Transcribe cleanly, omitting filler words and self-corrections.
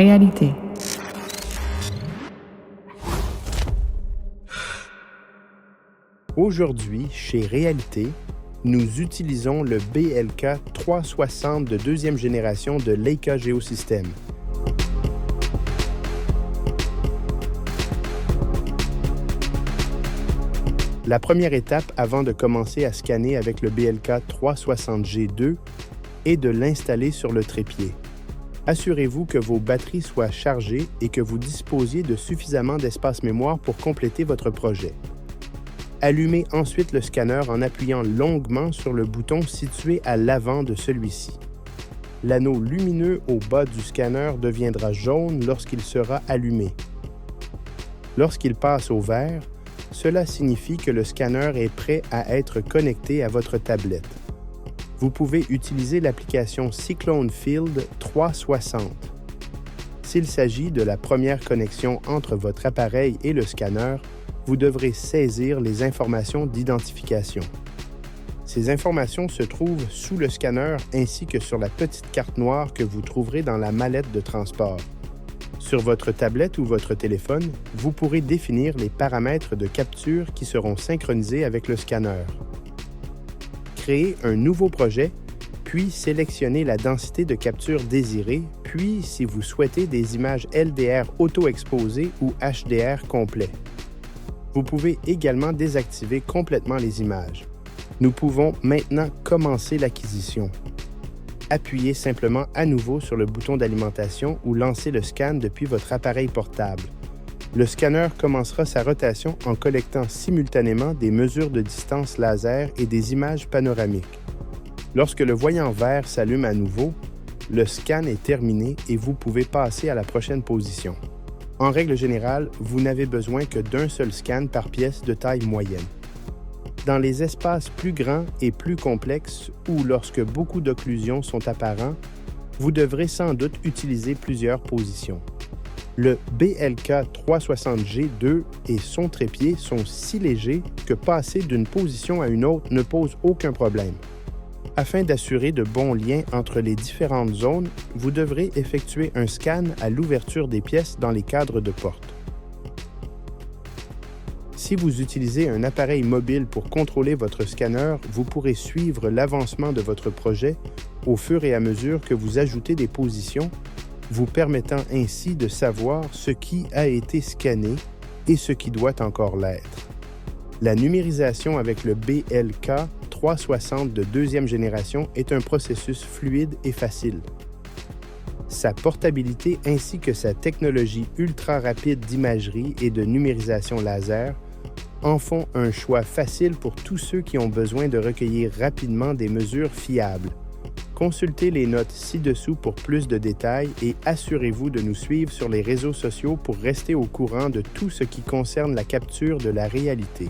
Réalité. Aujourd'hui, chez Réalité, nous utilisons le BLK 360 de deuxième génération de Leica Geosystems. La première étape avant de commencer à scanner avec le BLK 360G2 est de l'installer sur le trépied. Assurez-vous que vos batteries soient chargées et que vous disposiez de suffisamment d'espace mémoire pour compléter votre projet. Allumez ensuite le scanner en appuyant longuement sur le bouton situé à l'avant de celui-ci. L'anneau lumineux au bas du scanner deviendra jaune lorsqu'il sera allumé. Lorsqu'il passe au vert, cela signifie que le scanner est prêt à être connecté à votre tablette. Vous pouvez utiliser l'application Cyclone Field 360. S'il s'agit de la première connexion entre votre appareil et le scanner, vous devrez saisir les informations d'identification. Ces informations se trouvent sous le scanner ainsi que sur la petite carte noire que vous trouverez dans la mallette de transport. Sur votre tablette ou votre téléphone, vous pourrez définir les paramètres de capture qui seront synchronisés avec le scanner. Créer un nouveau projet, puis sélectionner la densité de capture désirée, puis, si vous souhaitez, des images LDR auto-exposées ou HDR complet. Vous pouvez également désactiver complètement les images. Nous pouvons maintenant commencer l'acquisition. Appuyez simplement à nouveau sur le bouton d'alimentation ou lancez le scan depuis votre appareil portable. Le scanner commencera sa rotation en collectant simultanément des mesures de distance laser et des images panoramiques. Lorsque le voyant vert s'allume à nouveau, le scan est terminé et vous pouvez passer à la prochaine position. En règle générale, vous n'avez besoin que d'un seul scan par pièce de taille moyenne. Dans les espaces plus grands et plus complexes ou lorsque beaucoup d'occlusions sont apparents, vous devrez sans doute utiliser plusieurs positions. Le BLK 360G2 et son trépied sont si légers que passer d'une position à une autre ne pose aucun problème. Afin d'assurer de bons liens entre les différentes zones, vous devrez effectuer un scan à l'ouverture des pièces dans les cadres de porte. Si vous utilisez un appareil mobile pour contrôler votre scanner, vous pourrez suivre l'avancement de votre projet au fur et à mesure que vous ajoutez des positions, vous permettant ainsi de savoir ce qui a été scanné et ce qui doit encore l'être. La numérisation avec le BLK 360 de deuxième génération est un processus fluide et facile. Sa portabilité ainsi que sa technologie ultra rapide d'imagerie et de numérisation laser en font un choix facile pour tous ceux qui ont besoin de recueillir rapidement des mesures fiables. Consultez les notes ci-dessous pour plus de détails et assurez-vous de nous suivre sur les réseaux sociaux pour rester au courant de tout ce qui concerne la capture de la réalité.